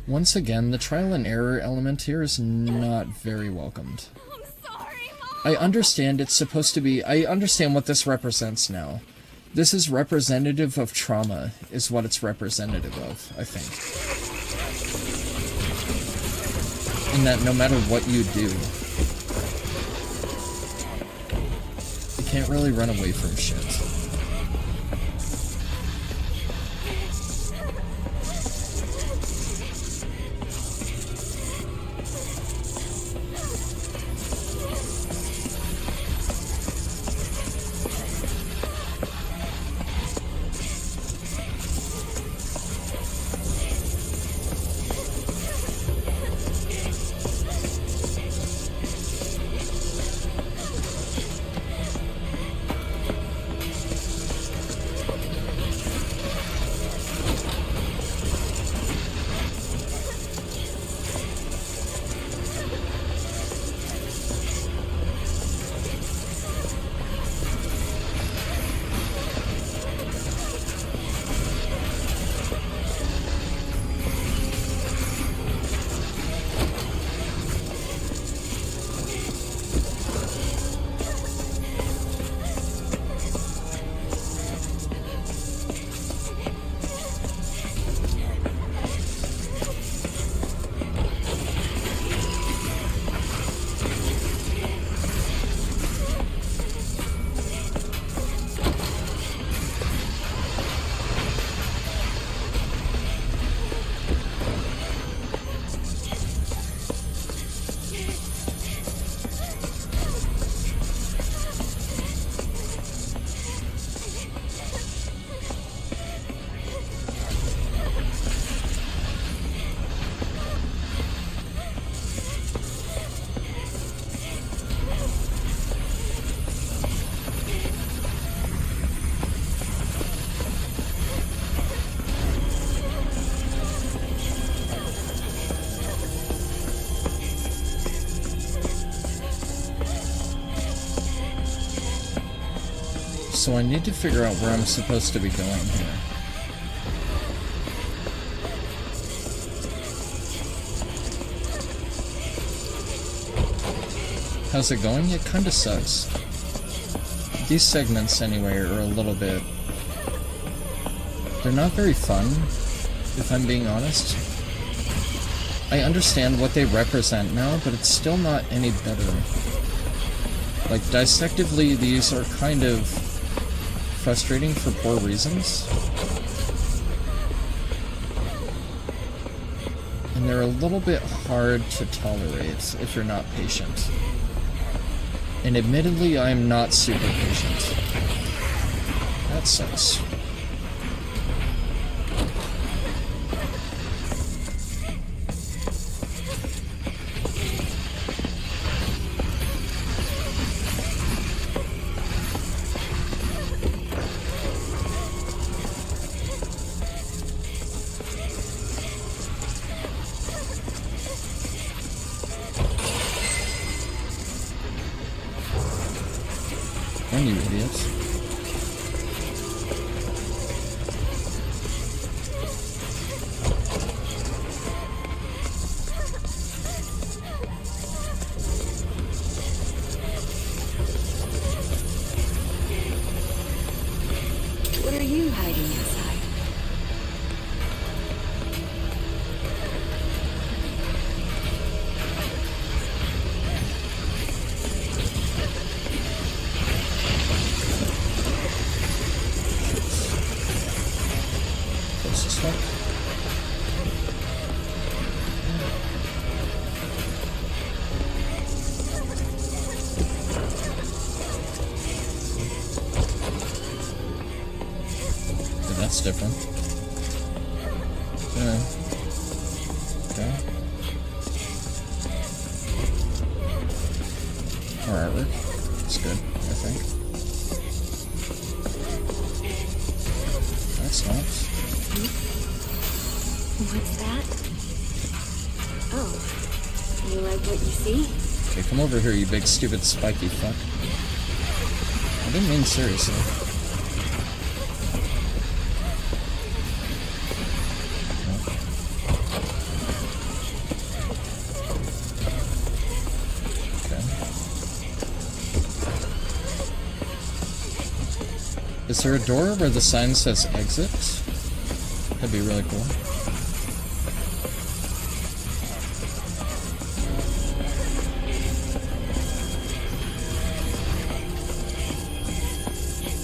Once again, the trial and error element here is not very welcomed. I'm sorry, Mom. I understand it's supposed to be... I understand what this represents now. This is representative of trauma, is what it's representative of, I think. In that no matter what you do, you can't really run away from shit. So I need to figure out where I'm supposed to be going here. How's it going? It kinda sucks. These segments, anyway, are a little bit... they're not very fun, if I'm being honest. I understand what they represent now, but it's still not any better. Like, dissectively, these are kind of frustrating for poor reasons. And they're a little bit hard to tolerate if you're not patient. And admittedly, I'm not super patient. That sucks. You idiots. What are you hiding inside? That's different. Yeah. Okay. More artwork. It's good, I think. That's nice. What's that? Oh, you like what you see? Okay, come over here, you big stupid spiky fuck. I didn't mean seriously. Is there a door where the sign says exit? That'd be really cool.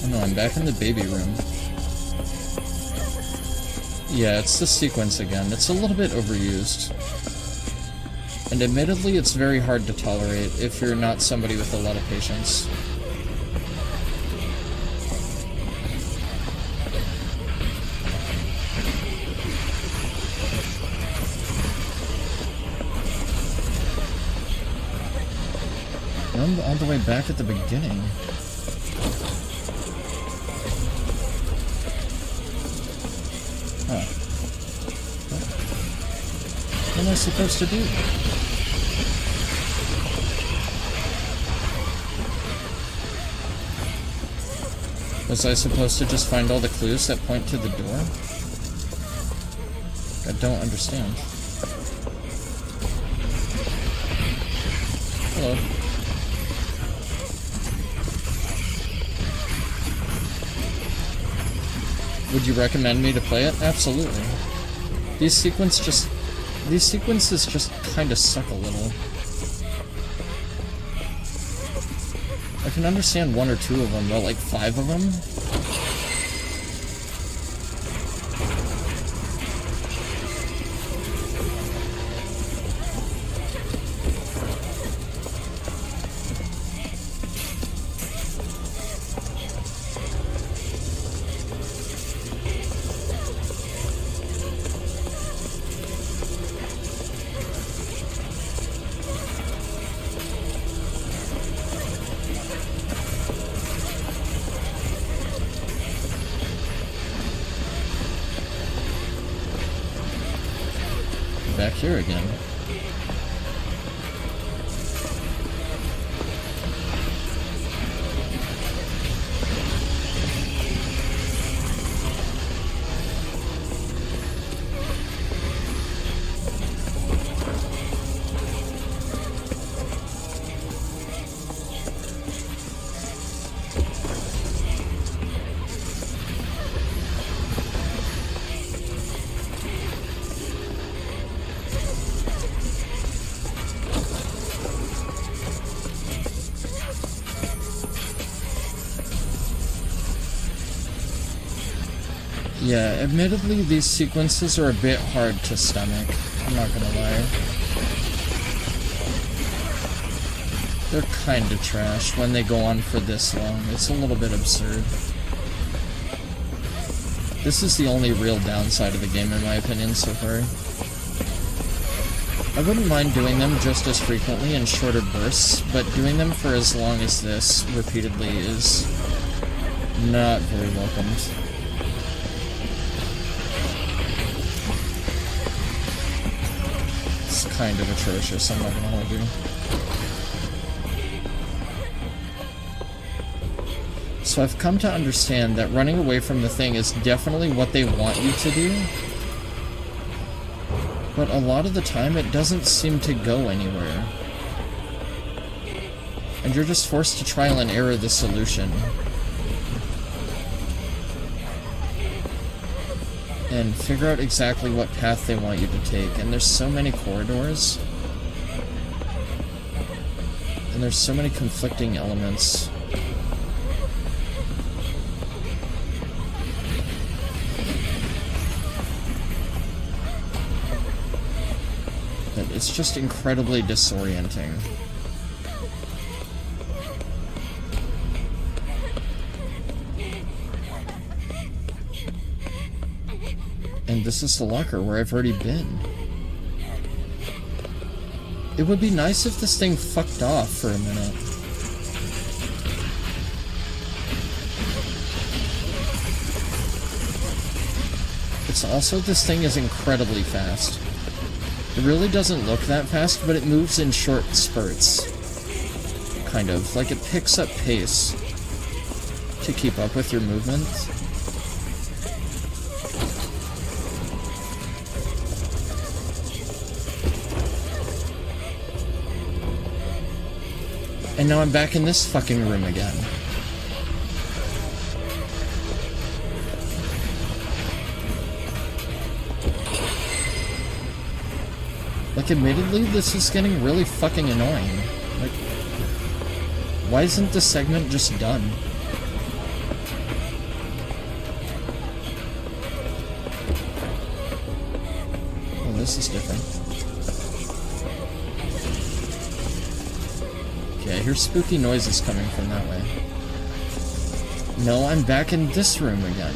Oh no, I'm back in the baby room. Yeah, it's the sequence again. It's a little bit overused. And admittedly, it's very hard to tolerate if you're not somebody with a lot of patience. I'm all the way back at the beginning. Huh. What am I supposed to do? Was I supposed to just find all the clues that point to the door? I don't understand. Hello. Would you recommend me to play it? Absolutely. These sequences just kind of suck a little. I can understand one or two of them, but like 5 of them? Back here again. Yeah, admittedly, these sequences are a bit hard to stomach. I'm not gonna lie. They're kinda trash when they go on for this long. It's a little bit absurd. This is the only real downside of the game, in my opinion, so far. I wouldn't mind doing them just as frequently in shorter bursts, but doing them for as long as this, repeatedly, is not very welcomed. It's kind of atrocious, I'm not gonna hold you. So I've come to understand that running away from the thing is definitely what they want you to do, but a lot of the time it doesn't seem to go anywhere. And you're just forced to trial and error the solution. And figure out exactly what path they want you to take. And there's so many corridors. And there's so many conflicting elements. That it's just incredibly disorienting. And this is the locker where I've already been. It would be nice if this thing fucked off for a minute. It's also, this thing is incredibly fast. It really doesn't look that fast, but it moves in short spurts. Kind of. Like it picks up pace to keep up with your movement. And now I'm back in this fucking room again. Like, admittedly, this is getting really fucking annoying. Like, why isn't this segment just done? Oh, this is different. Okay, I hear spooky noises coming from that way. No, I'm back in this room again.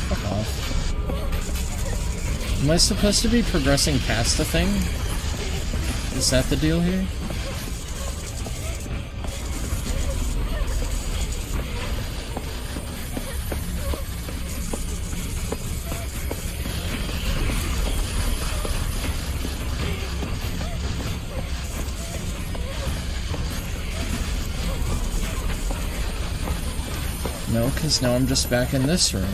Fuck off. Am I supposed to be progressing past the thing? Is that the deal here? No, because now I'm just back in this room.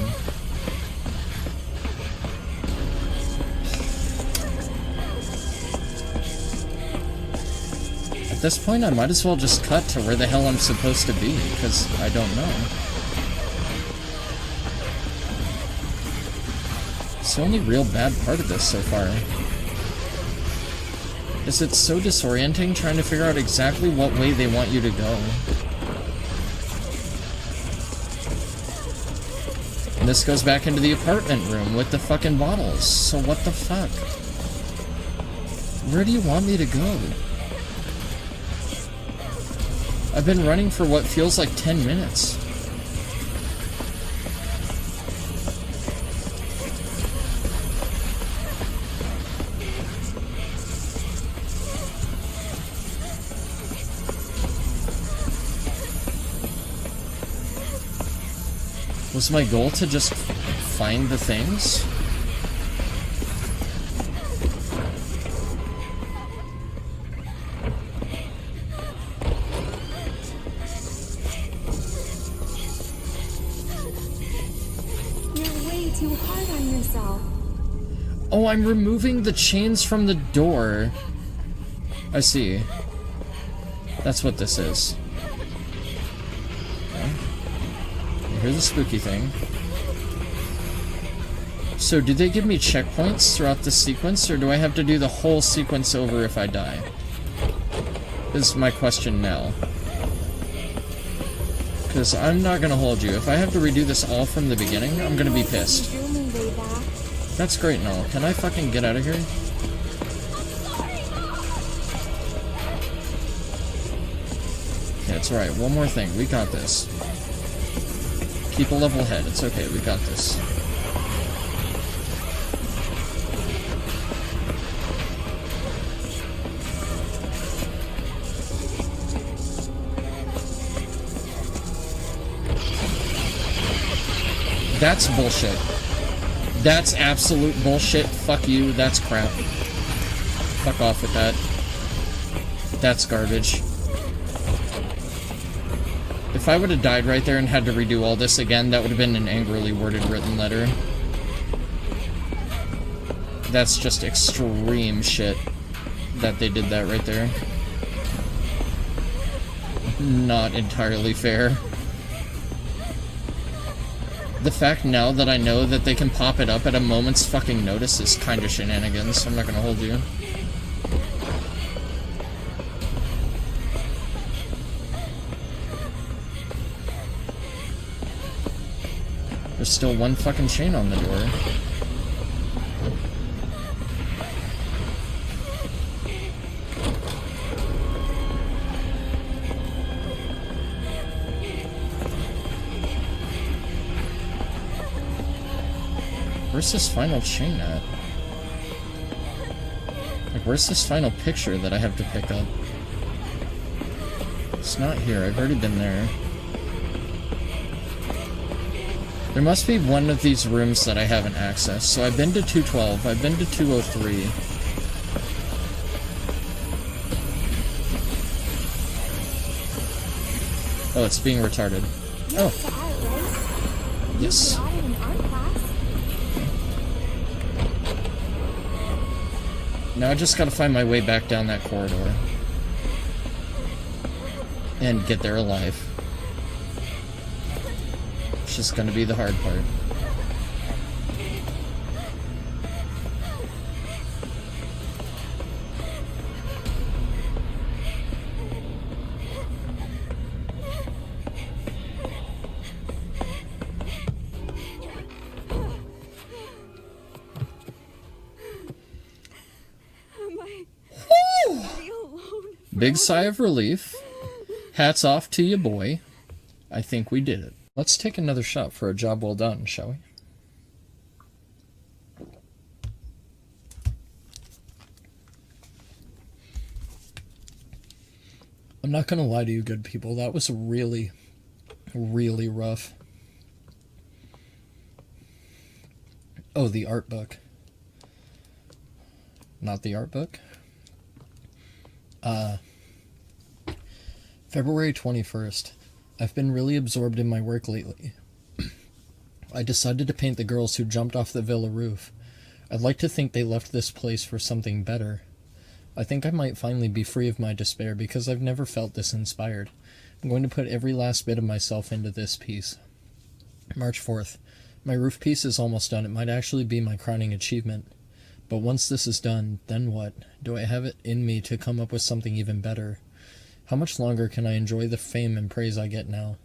At this point, I might as well just cut to where the hell I'm supposed to be, because I don't know. It's the only real bad part of this so far. Is it's so disorienting trying to figure out exactly what way they want you to go. And this goes back into the apartment room with the fucking bottles. So what the fuck? Where do you want me to go? I've been running for what feels like 10 minutes. Was my goal to just find the things? You're way too hard on yourself. Oh, I'm removing the chains from the door. I see. That's what this is. Here's the spooky thing. So, do they give me checkpoints throughout the sequence, or do I have to do the whole sequence over if I die? Is my question now. Because I'm not gonna hold you. If I have to redo this all from the beginning, I'm gonna be pissed. That's great and all. Can I fucking get out of here? Yeah, it's alright. One more thing. We got this. Keep a level head. It's okay. We got this. That's bullshit. That's absolute bullshit. Fuck you. That's crap. Fuck off with that. That's garbage. If I would have died right there and had to redo all this again, that would have been an angrily worded written letter. That's just extreme shit that they did that right there. Not entirely fair. The fact now that I know that they can pop it up at a moment's fucking notice is kinda shenanigans. I'm not gonna hold you. There's still one fucking chain on the door. Where's this final chain at? Like, where's this final picture that I have to pick up? It's not here. I've already been there. There must be one of these rooms that I haven't accessed. So I've been to 212, I've been to 203. Oh, it's being retarded. Oh. Yes. Now I just gotta find my way back down that corridor. And get there alive. It's just gonna be the hard part. Big sigh of relief. Hats off to you, boy. I think we did it. Let's take another shot for a job well done, shall we? I'm not gonna lie to you good people, that was really, really rough. Oh, the art book. Not the art book? February 21st. I've been really absorbed in my work lately. I decided to paint the girls who jumped off the villa roof. I'd like to think they left this place for something better. I think I might finally be free of my despair because I've never felt this inspired. I'm going to put every last bit of myself into this piece. March 4th. My roof piece is almost done. It might actually be my crowning achievement. But once this is done, then what? Do I have it in me to come up with something even better? How much longer can I enjoy the fame and praise I get now?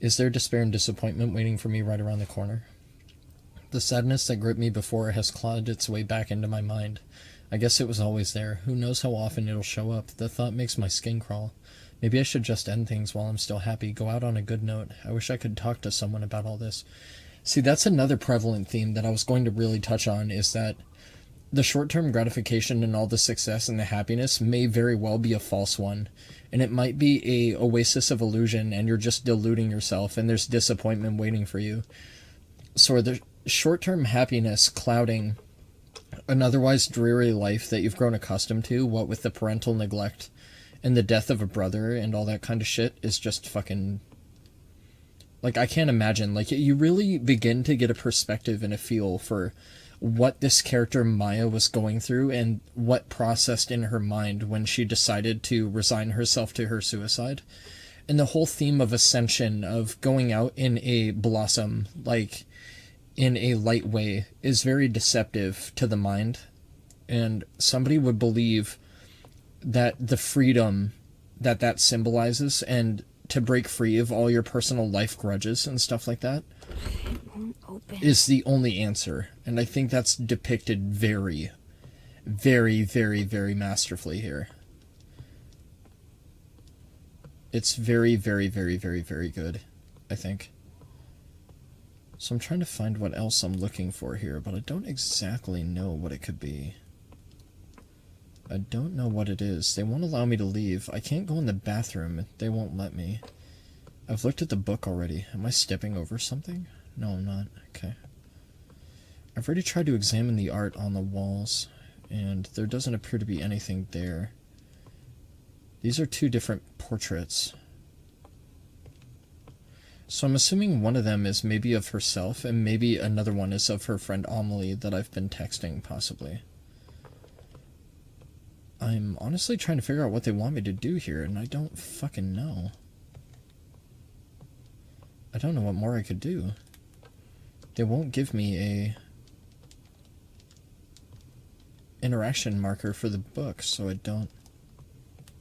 Is there despair and disappointment waiting for me right around the corner? The sadness that gripped me before has clawed its way back into my mind. I guess it was always there. Who knows how often it'll show up? The thought makes my skin crawl. Maybe I should just end things while I'm still happy, go out on a good note. I wish I could talk to someone about all this. See, that's another prevalent theme that I was going to really touch on, is that the short-term gratification and all the success and the happiness may very well be a false one. And it might be a oasis of illusion and you're just deluding yourself and there's disappointment waiting for you. So the short-term happiness clouding an otherwise dreary life that you've grown accustomed to, what with the parental neglect and the death of a brother and all that kind of shit, is just fucking... Like, I can't imagine. Like, you really begin to get a perspective and a feel for what this character Maya was going through and what processed in her mind when she decided to resign herself to her suicide. And the whole theme of ascension, of going out in a blossom, like in a light way, is very deceptive to the mind. And somebody would believe that the freedom that that symbolizes, and to break free of all your personal life grudges and stuff like that, is the only answer. And I think that's depicted very, very, very, very masterfully here. It's very, very, very, very, very good, I think. So I'm trying to find what else I'm looking for here, but I don't exactly know what it could be. I don't know what it is. They won't allow me to leave. I can't go in the bathroom. They won't let me. I've looked at the book already. Am I stepping over something? No, I'm not. Okay. I've already tried to examine the art on the walls, and there doesn't appear to be anything there. These are two different portraits. So I'm assuming one of them is maybe of herself, and maybe another one is of her friend Amelie that I've been texting, possibly. I'm honestly trying to figure out what they want me to do here, and I don't fucking know. I don't know what more I could do. They won't give me a interaction marker for the book, so I don't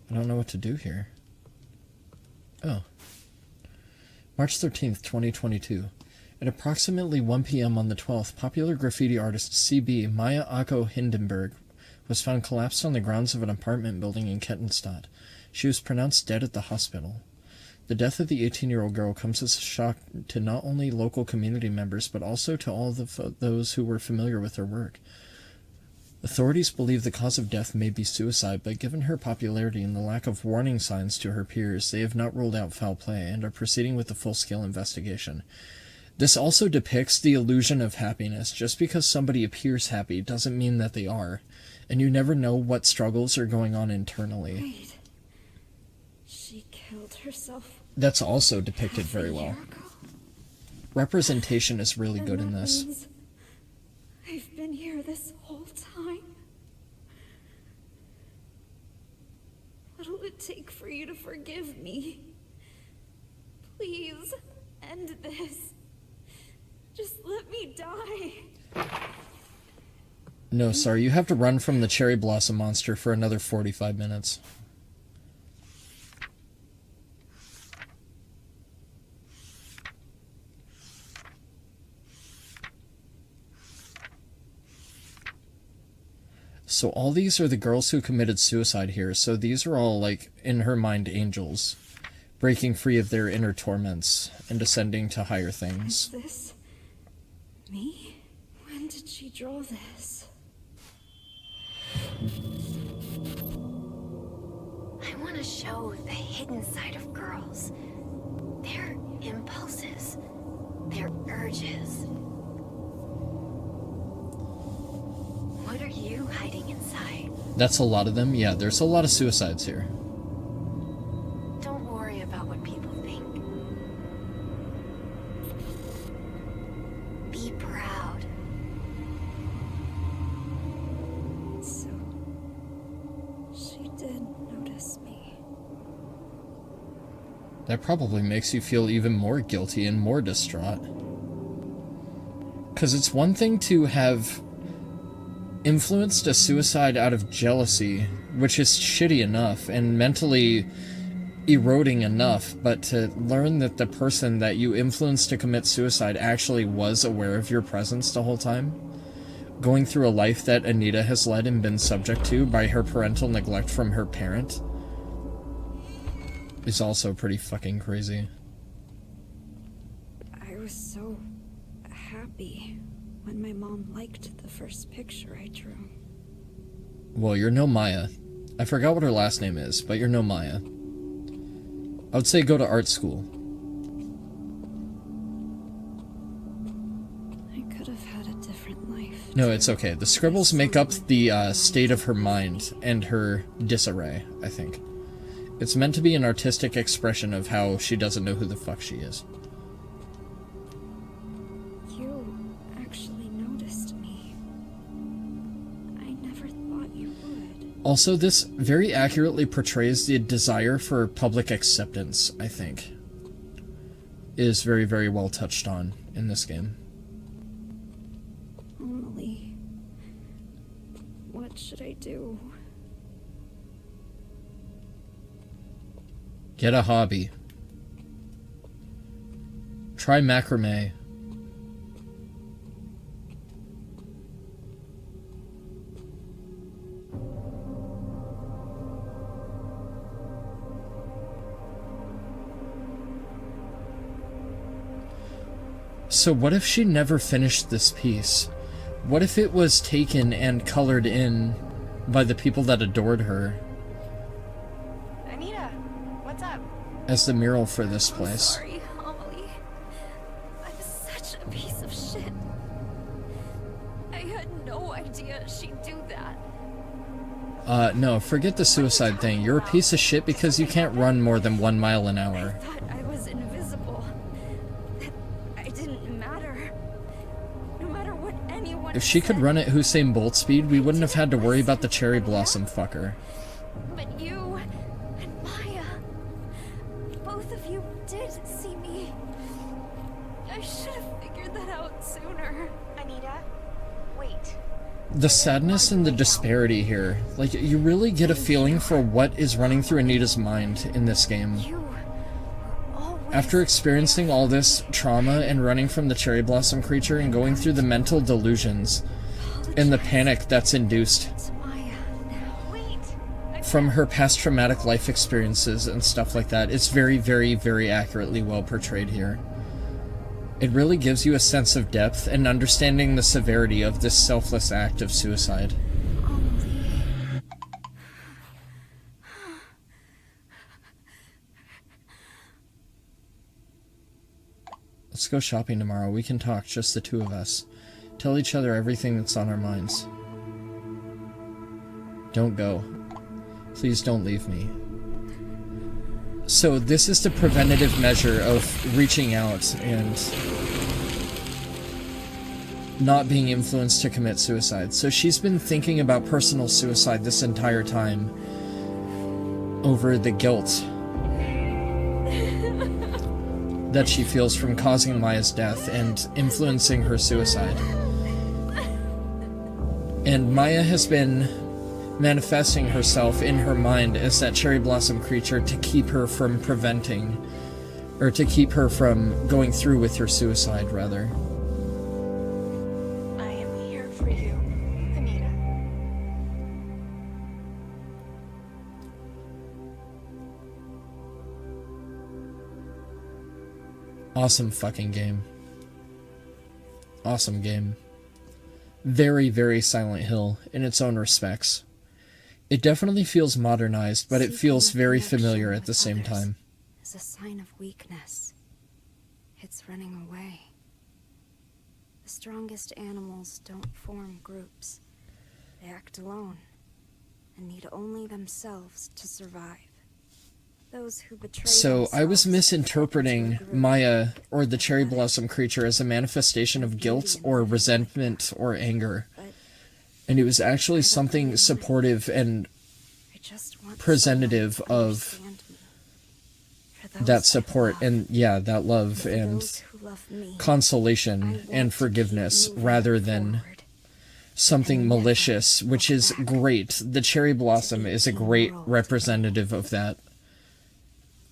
know what to do here. Oh. March 13th, 2022. At approximately 1 p.m. on the 12th, popular graffiti artist C.B. Maya Ako Hindenburg was found collapsed on the grounds of an apartment building in Kettenstadt. She was pronounced dead at the hospital. The death of the 18-year-old girl comes as a shock to not only local community members, but also to all those who were familiar with her work. Authorities believe the cause of death may be suicide, but given her popularity and the lack of warning signs to her peers, they have not ruled out foul play and are proceeding with a full-scale investigation. This also depicts the illusion of happiness. Just because somebody appears happy doesn't mean that they are, and you never know what struggles are going on internally. Wait. She killed herself. That's also depicted very well. Representation is really good in this. I've been here this whole time. What'll it take for you to forgive me? Please, end this. Just let me die. No, sorry, you have to run from the cherry blossom monster for another 45 minutes. So all these are the girls who committed suicide here, so these are all, like, in her mind, angels, breaking free of their inner torments and ascending to higher things. Is this me? When did she draw this? I want to show the hidden side of girls. Their impulses, their urges. What are you hiding inside? That's a lot of them? Yeah, there's a lot of suicides here. Don't worry about what people think. Be proud. So, she did notice me. That probably makes you feel even more guilty and more distraught. Because it's one thing to have influenced a suicide out of jealousy, which is shitty enough and mentally eroding enough, but to learn that the person that you influenced to commit suicide actually was aware of your presence the whole time, going through a life that Anita has led and been subject to by her parental neglect from her parent, is also pretty fucking crazy. I was so happy when my mom liked the first picture I drew. Well, you're no Maya. I forgot what her last name is, but you're no Maya. I would say go to art school. I could have had a different life. No, it's okay. The scribbles make up the state of her mind and her disarray, I think. It's meant to be an artistic expression of how she doesn't know who the fuck she is. You actually noticed me. I never thought you would. Also, this very accurately portrays the desire for public acceptance, I think. Is very, very well touched on in this game. Emily, what should I do? Get a hobby. Try macrame. So what if she never finished this piece? What if it was taken and colored in by the people that adored her Anita, what's up? as the mural for this place? Sorry, Emily. I'm such a piece of shit. I had no idea she'd do that. No, forget the suicide thing. You're a piece of shit because you can't run more than 1 mile an I hour. thought I was invisible. That I didn't matter. No matter what anyone If she could said. run at Usain Bolt speed, we wouldn't have had to worry about the cherry blossom fucker. But you and Maya, both of you did see me. I should have figured that out sooner. Anita, wait. The sadness and the disparity here, like, you really get a feeling for what is running through Anita's mind in this game. You were always After experiencing all this trauma and running from the cherry blossom creature and going through the mental delusions and the panic that's induced to Maya now. Wait. from her past traumatic life experiences and stuff like that, it's very, very, very accurately well portrayed here. It really gives you a sense of depth and understanding the severity of this selfless act of suicide. Emily. Let's go shopping tomorrow. We can talk, just the two of us. Tell each other everything that's on our minds. Don't go. Please don't leave me. So this is the preventative measure of reaching out and not being influenced to commit suicide. So she's been thinking about personal suicide this entire time. over the guilt that she feels from causing Maya's death and influencing her suicide. And Maya has been manifesting herself in her mind as that cherry blossom creature to keep her from preventing, or to keep her from going through with her suicide, rather. I am here for you, Anita. Awesome fucking game. Awesome game. Very, very Silent Hill in its own respects. It definitely feels modernized, but it feels very familiar at the same time. Is a sign of weakness. It's running away. The strongest animals don't form groups. They act alone and need only themselves to survive. Those who betray So I was themselves misinterpreting into a group. Maya, or the cherry blossom creature, as a manifestation of guilt or resentment or anger. And it was actually something supportive and I just want presentative someone to of understand me. For those that I support love, and, yeah, that love for and those who love me, I consolation want and to forgiveness keep moving rather than forward. something malicious, which is great. The cherry blossom is a great representative of that.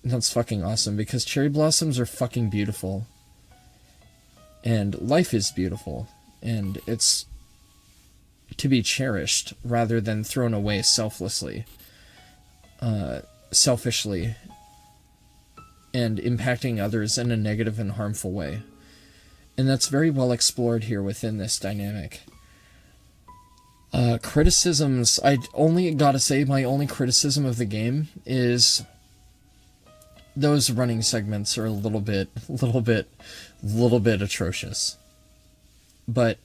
That's fucking awesome, because cherry blossoms are fucking beautiful. And life is beautiful. And it's to be cherished rather than thrown away selfishly, and impacting others in a negative and harmful way. And that's very well explored here within this dynamic. Criticisms, I only gotta say, my only criticism of the game is those running segments are a little bit atrocious. But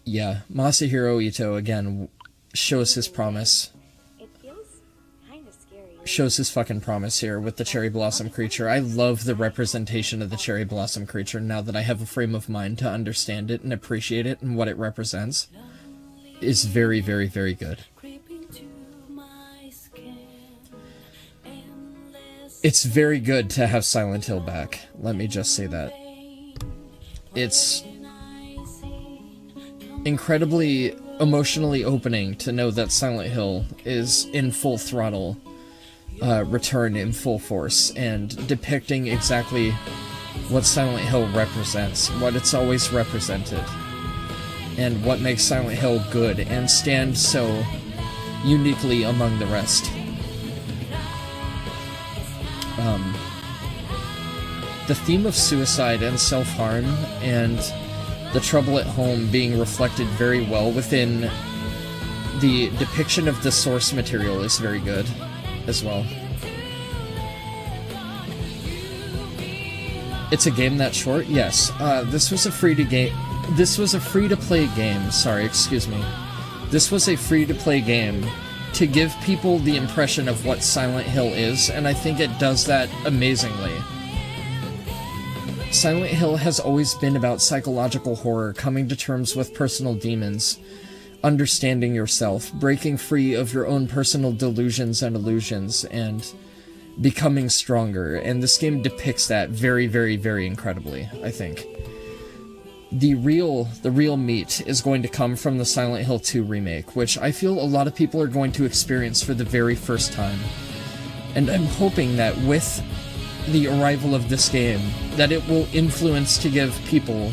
yeah, Masahiro Ito again shows his promise. It feels kind of scary. Shows his fucking promise here with the cherry blossom creature. I love the representation of the cherry blossom creature now that I have a frame of mind to understand it and appreciate it and what it represents. Is very, very, very good. It's very good to have Silent Hill back. Let me just say that. It's incredibly emotionally opening to know that Silent Hill is in full throttle, return in full force, and depicting exactly what Silent Hill represents, what it's always represented, and what makes Silent Hill good and stand so uniquely among the rest. The theme of suicide and self-harm and the trouble at home being reflected very well within the depiction of the source material is very good as well. It's a game that short? Yes. This was a free-to-play game. Sorry, excuse me. This was a free-to-play game to give people the impression of what Silent Hill is, and I think it does that amazingly. Silent Hill has always been about psychological horror, coming to terms with personal demons, understanding yourself, breaking free of your own personal delusions and illusions, and becoming stronger, and this game depicts that very, very, very incredibly, I think. The real meat is going to come from the Silent Hill 2 remake, which I feel a lot of people are going to experience for the very first time. And I'm hoping that with the arrival of this game, that it will influence to give people,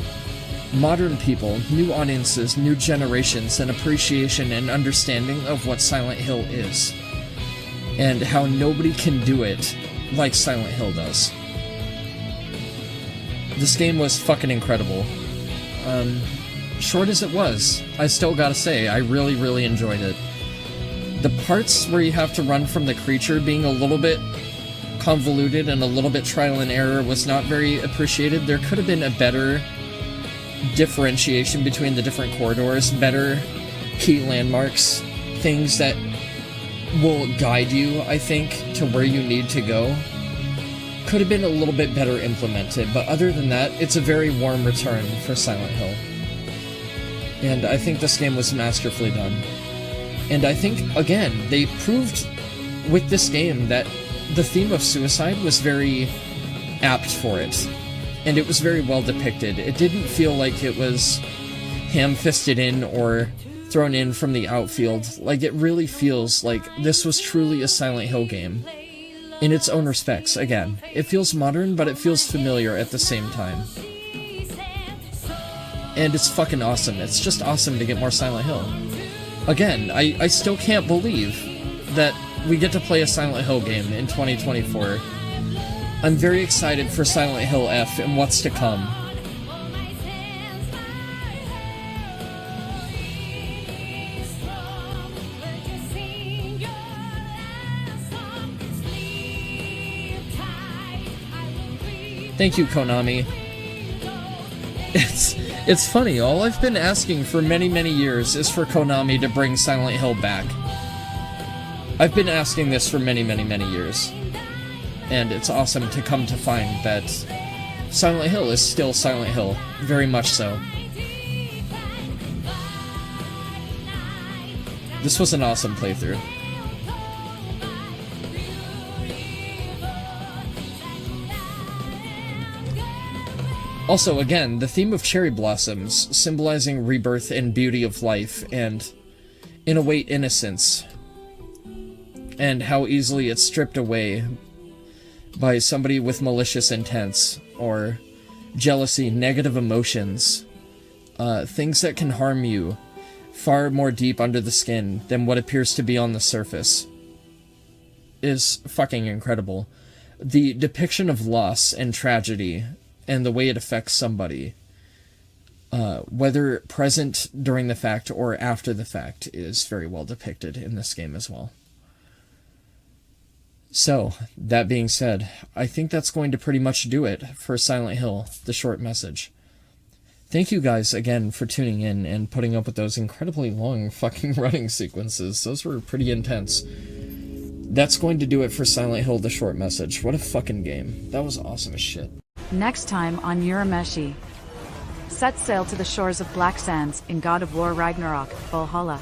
modern people, new audiences, new generations, an appreciation and understanding of what Silent Hill is. And how nobody can do it like Silent Hill does. This game was fucking incredible. Short as it was, I still gotta say, I really, really enjoyed it. The parts where you have to run from the creature being a little bit convoluted and a little bit trial and error was not very appreciated. There could have been a better differentiation between the different corridors, better key landmarks, things that will guide you, I think, to where you need to go. Could have been a little bit better implemented, but other than that, it's a very warm return for Silent Hill. And I think this game was masterfully done. And I think, again, they proved with this game that the theme of suicide was very apt for it, and it was very well depicted. It didn't feel like it was ham-fisted in or thrown in from the outfield. Like, it really feels like this was truly a Silent Hill game in its own respects. Again, it feels modern, but it feels familiar at the same time. And it's fucking awesome. It's just awesome to get more Silent Hill. Again, I still can't believe that we get to play a Silent Hill game in 2024. I'm very excited for Silent Hill F and what's to come. Thank you, Konami. It's funny, all I've been asking for many, many years is for Konami to bring Silent Hill back. I've been asking this for many, many, many years. And it's awesome to come to find that Silent Hill is still Silent Hill. Very much so. This was an awesome playthrough. Also, again, the theme of cherry blossoms, symbolizing rebirth and beauty of life, and, in a way, innocence. And how easily it's stripped away by somebody with malicious intents, or jealousy, negative emotions, things that can harm you far more deep under the skin than what appears to be on the surface, is fucking incredible. The depiction of loss and tragedy, and the way it affects somebody, whether present during the fact or after the fact, is very well depicted in this game as well. So, that being said, I think that's going to pretty much do it for Silent Hill, the short message. Thank you guys again for tuning in and putting up with those incredibly long fucking running sequences. Those were pretty intense. That's going to do it for Silent Hill, the short message. What a fucking game. That was awesome as shit. Next time on Urameshi. Set sail to the shores of Black Sands in God of War Ragnarok, Valhalla.